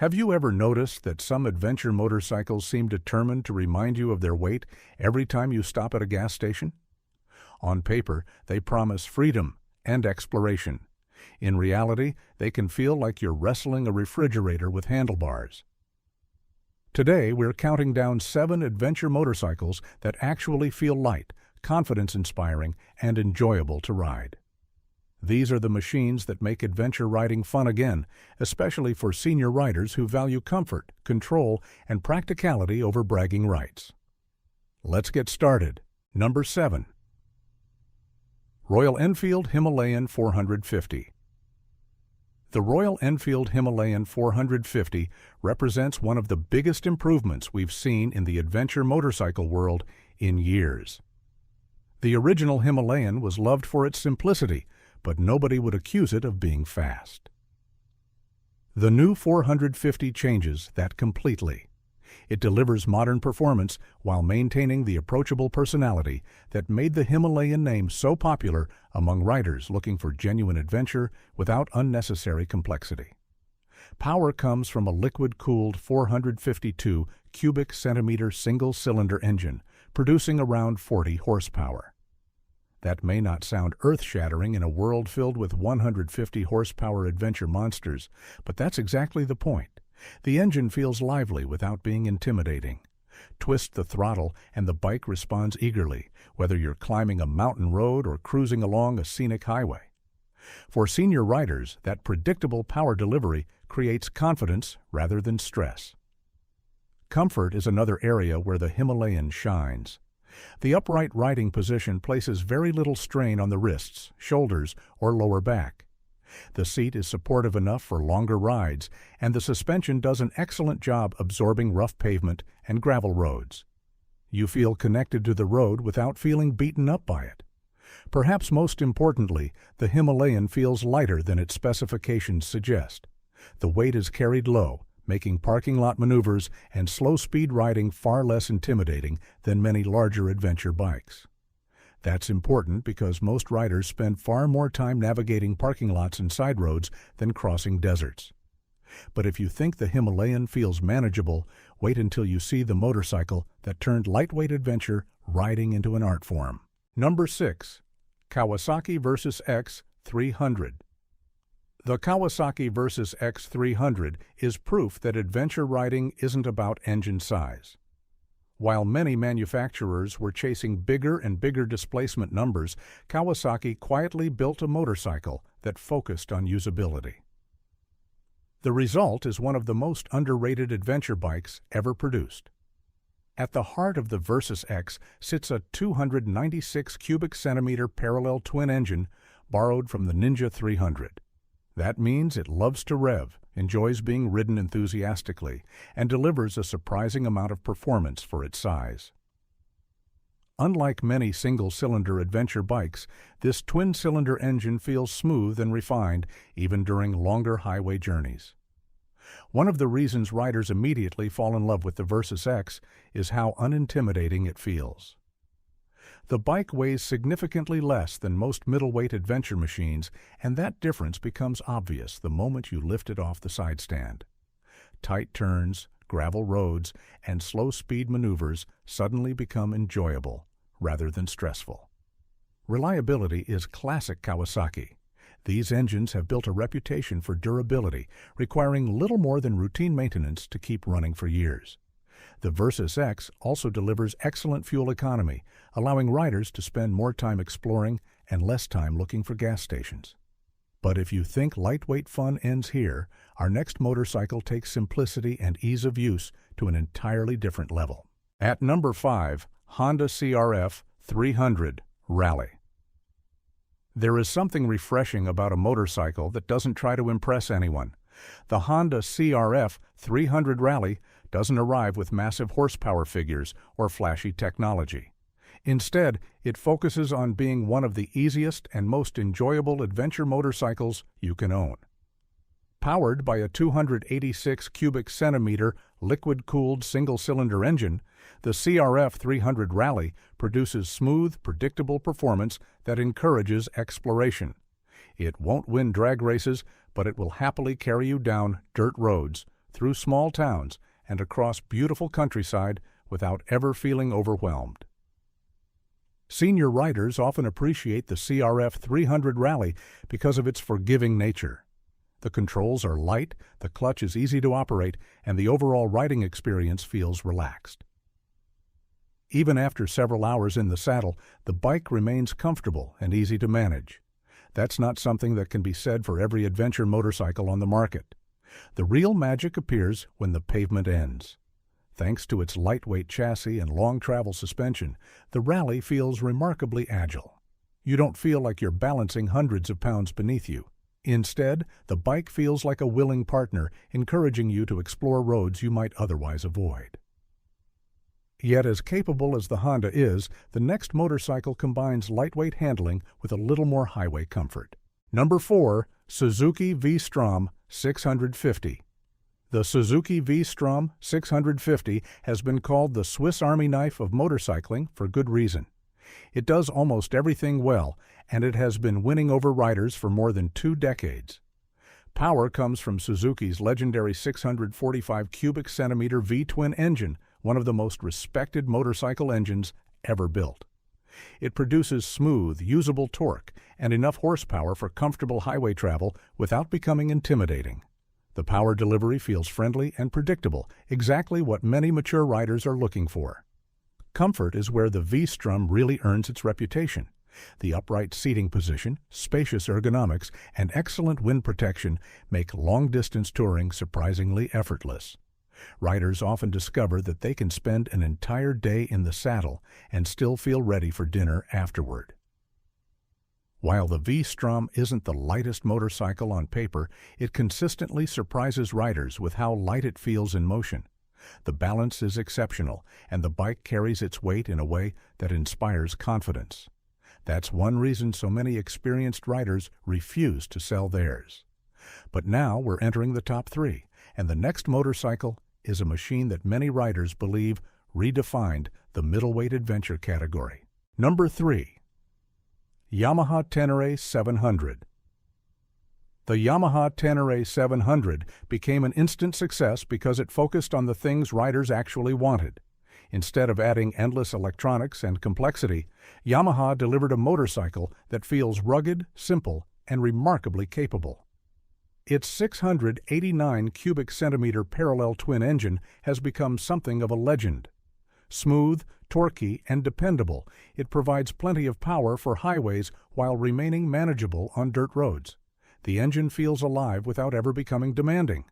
Have you ever noticed that some adventure motorcycles seem determined to remind you of their weight every time you stop at a gas station? On paper, they promise freedom and exploration. In reality, they can feel like you're wrestling a refrigerator with handlebars. Today, we're counting down 7 adventure motorcycles that actually feel light, confidence-inspiring, and enjoyable to ride. These are the machines that make adventure riding fun again, especially for senior riders who value comfort, control, and practicality over bragging rights. Let's get started. Number 7. Royal Enfield Himalayan 450. The Royal Enfield Himalayan 450 represents one of the biggest improvements we've seen in the adventure motorcycle world in years. The original Himalayan was loved for its simplicity, but nobody would accuse it of being fast. The new 450 changes that completely. It delivers modern performance while maintaining the approachable personality that made the Himalayan name so popular among riders looking for genuine adventure without unnecessary complexity. Power comes from a liquid-cooled 452 cubic centimeter single-cylinder engine, producing around 40 horsepower. That may not sound earth-shattering in a world filled with 150 horsepower adventure monsters, but that's exactly the point. The engine feels lively without being intimidating. Twist the throttle and the bike responds eagerly, whether you're climbing a mountain road or cruising along a scenic highway. For senior riders, that predictable power delivery creates confidence rather than stress. Comfort is another area where the Himalayan shines. The upright riding position places very little strain on the wrists, shoulders, or lower back. The seat is supportive enough for longer rides, and the suspension does an excellent job absorbing rough pavement and gravel roads. You feel connected to the road without feeling beaten up by it. Perhaps most importantly, the Himalayan feels lighter than its specifications suggest. The weight is carried low, making parking lot maneuvers and slow-speed riding far less intimidating than many larger adventure bikes. That's important because most riders spend far more time navigating parking lots and side roads than crossing deserts. But if you think the Himalayan feels manageable, wait until you see the motorcycle that turned lightweight adventure riding into an art form. Number 6. Kawasaki vs. X 300. The Kawasaki vs. X 300 is proof that adventure riding isn't about engine size. While many manufacturers were chasing bigger and bigger displacement numbers, Kawasaki quietly built a motorcycle that focused on usability. The result is one of the most underrated adventure bikes ever produced. At the heart of the Versus X sits a 296 cubic centimeter parallel twin engine borrowed from the Ninja 300. That means it loves to rev, enjoys being ridden enthusiastically, and delivers a surprising amount of performance for its size. Unlike many single-cylinder adventure bikes, this twin-cylinder engine feels smooth and refined even during longer highway journeys. One of the reasons riders immediately fall in love with the Versus X is how unintimidating it feels. The bike weighs significantly less than most middleweight adventure machines, and that difference becomes obvious the moment you lift it off the side stand. Tight turns, gravel roads, and slow-speed maneuvers suddenly become enjoyable rather than stressful. Reliability is classic Kawasaki. These engines have built a reputation for durability, requiring little more than routine maintenance to keep running for years. The Versus X also delivers excellent fuel economy, allowing riders to spend more time exploring and less time looking for gas stations. But if you think lightweight fun ends here, our next motorcycle takes simplicity and ease of use to an entirely different level. At number 5, Honda CRF 300 Rally. There is something refreshing about a motorcycle that doesn't try to impress anyone. The Honda CRF 300 Rally doesn't arrive with massive horsepower figures or flashy technology. Instead, it focuses on being one of the easiest and most enjoyable adventure motorcycles you can own. Powered by a 286 cubic centimeter liquid-cooled single-cylinder engine, the CRF 300 Rally produces smooth, predictable performance that encourages exploration. It won't win drag races, but it will happily carry you down dirt roads, through small towns and across beautiful countryside without ever feeling overwhelmed. Senior riders often appreciate the CRF 300 Rally because of its forgiving nature. The controls are light, the clutch is easy to operate, and the overall riding experience feels relaxed. Even after several hours in the saddle, the bike remains comfortable and easy to manage. That's not something that can be said for every adventure motorcycle on the market. The real magic appears when the pavement ends. Thanks to its lightweight chassis and long travel suspension, the Rally feels remarkably agile. You don't feel like you're balancing hundreds of pounds beneath you. Instead, the bike feels like a willing partner, encouraging you to explore roads you might otherwise avoid. Yet as capable as the Honda is, the next motorcycle combines lightweight handling with a little more highway comfort. Number 4. Suzuki V-Strom 650. The Suzuki V-Strom 650 has been called the Swiss Army knife of motorcycling for good reason. It does almost everything well, and it has been winning over riders for more than 2 decades. Power comes from Suzuki's legendary 645 cubic centimeter V-twin engine, one of the most respected motorcycle engines ever built. It produces smooth, usable torque and enough horsepower for comfortable highway travel without becoming intimidating. The power delivery feels friendly and predictable, exactly what many mature riders are looking for. Comfort is where the V-Strom really earns its reputation. The upright seating position, spacious ergonomics, and excellent wind protection make long-distance touring surprisingly effortless. Riders often discover that they can spend an entire day in the saddle and still feel ready for dinner afterward. While the V-Strom isn't the lightest motorcycle on paper, it consistently surprises riders with how light it feels in motion. The balance is exceptional, and the bike carries its weight in a way that inspires confidence. That's one reason so many experienced riders refuse to sell theirs. But now we're entering the top 3, and the next motorcycle is a machine that many riders believe redefined the middleweight adventure category. Number 3. Yamaha Tenere 700. The Yamaha Tenere 700 became an instant success because it focused on the things riders actually wanted. Instead of adding endless electronics and complexity, Yamaha delivered a motorcycle that feels rugged, simple, and remarkably capable. Its 689 cubic centimeter parallel twin engine has become something of a legend. Smooth, torquey, and dependable, it provides plenty of power for highways while remaining manageable on dirt roads. The engine feels alive without ever becoming demanding.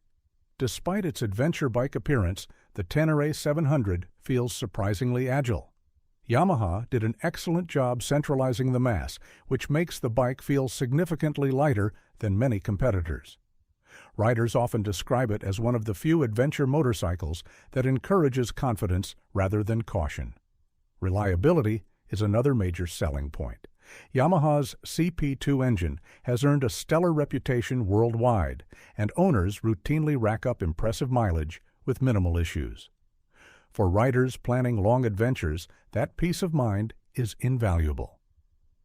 Despite its adventure bike appearance, the Tenere 700 feels surprisingly agile. Yamaha did an excellent job centralizing the mass, which makes the bike feel significantly lighter than many competitors. Riders often describe it as one of the few adventure motorcycles that encourages confidence rather than caution. Reliability is another major selling point. Yamaha's CP2 engine has earned a stellar reputation worldwide, and owners routinely rack up impressive mileage with minimal issues. For riders planning long adventures, that peace of mind is invaluable.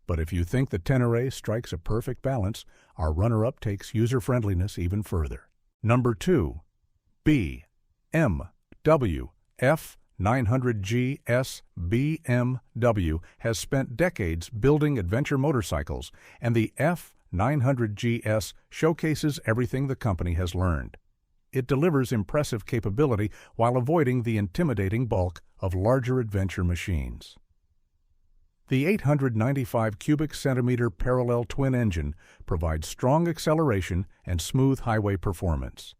But if you think the Tenere strikes a perfect balance, our runner-up takes user-friendliness even further. Number 2. BMW F900GS. BMW has spent decades building adventure motorcycles, and the F900GS showcases everything the company has learned. It delivers impressive capability while avoiding the intimidating bulk of larger adventure machines. The 895 cubic centimeter parallel twin engine provides strong acceleration and smooth highway performance.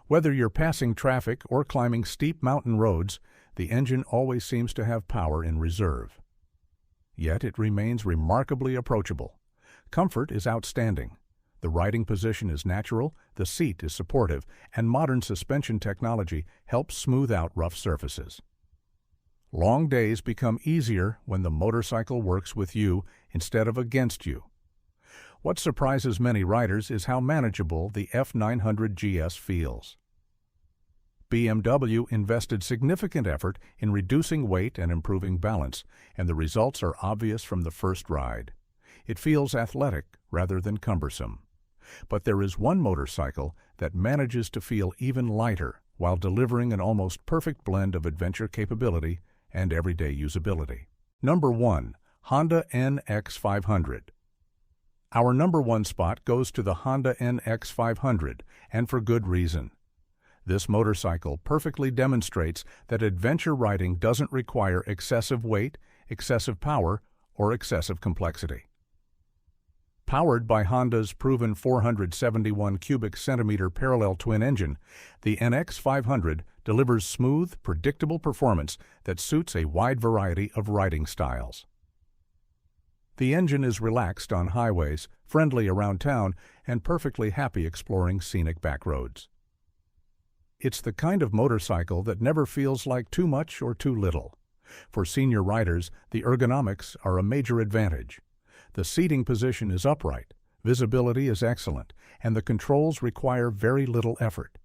Whether you're passing traffic or climbing steep mountain roads, the engine always seems to have power in reserve. Yet it remains remarkably approachable. Comfort is outstanding. The riding position is natural, the seat is supportive, and modern suspension technology helps smooth out rough surfaces. Long days become easier when the motorcycle works with you instead of against you. What surprises many riders is how manageable the F900GS feels. BMW invested significant effort in reducing weight and improving balance, and the results are obvious from the first ride. It feels athletic rather than cumbersome. But there is one motorcycle that manages to feel even lighter while delivering an almost perfect blend of adventure capability and everyday usability. Number 1. Honda NX500. Our number 1 spot goes to the Honda NX500, and for good reason. This motorcycle perfectly demonstrates that adventure riding doesn't require excessive weight, excessive power, or excessive complexity. Powered by Honda's proven 471 cubic centimeter parallel twin engine, the NX500 delivers smooth, predictable performance that suits a wide variety of riding styles. The engine is relaxed on highways, friendly around town, and perfectly happy exploring scenic back roads. It's the kind of motorcycle that never feels like too much or too little. For senior riders, the ergonomics are a major advantage. The seating position is upright, visibility is excellent, and the controls require very little effort.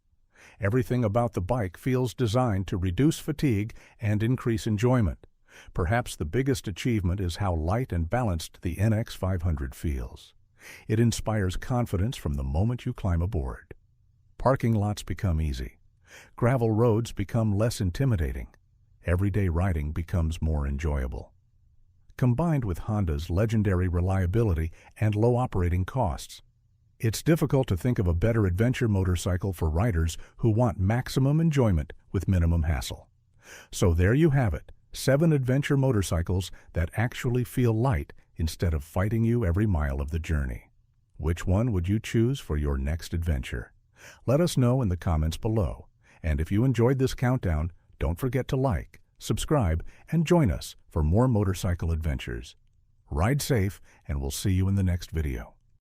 Everything about the bike feels designed to reduce fatigue and increase enjoyment. Perhaps the biggest achievement is how light and balanced the NX500 feels. It inspires confidence from the moment you climb aboard. Parking lots become easy. Gravel roads become less intimidating. Everyday riding becomes more enjoyable. Combined with Honda's legendary reliability and low operating costs, it's difficult to think of a better adventure motorcycle for riders who want maximum enjoyment with minimum hassle. So there you have it, 7 adventure motorcycles that actually feel light instead of fighting you every mile of the journey. Which one would you choose for your next adventure? Let us know in the comments below. And if you enjoyed this countdown, don't forget to like, subscribe, and join us for more motorcycle adventures. Ride safe, and we'll see you in the next video.